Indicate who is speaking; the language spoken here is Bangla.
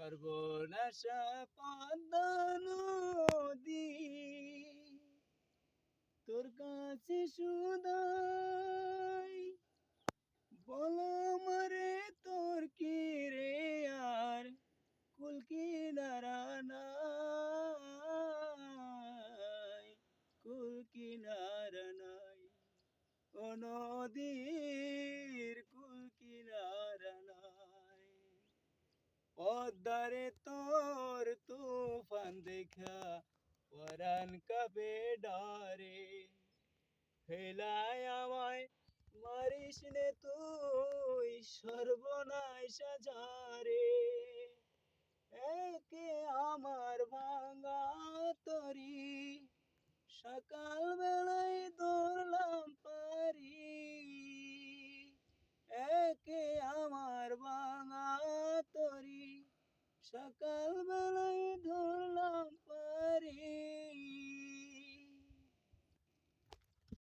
Speaker 1: সর্বনাশা পদ্মা নদী তোর কাছে সুদাই বল মরে তোর কি রে আর কুল কিনারা নাই কুল কিনারা নাই ও নদীর কুল কিনারা নাই পদ্মারে তোর তুফান দেখা পরাণ কাঁপে ডরে ফেলায় আমায় মারিস নে তুই সর্বনাশা ঝরে একে আমার ভাঙা তরি সকাল বেলায় ধরলাম পারি একে আমার ভাঙা তরি সকাল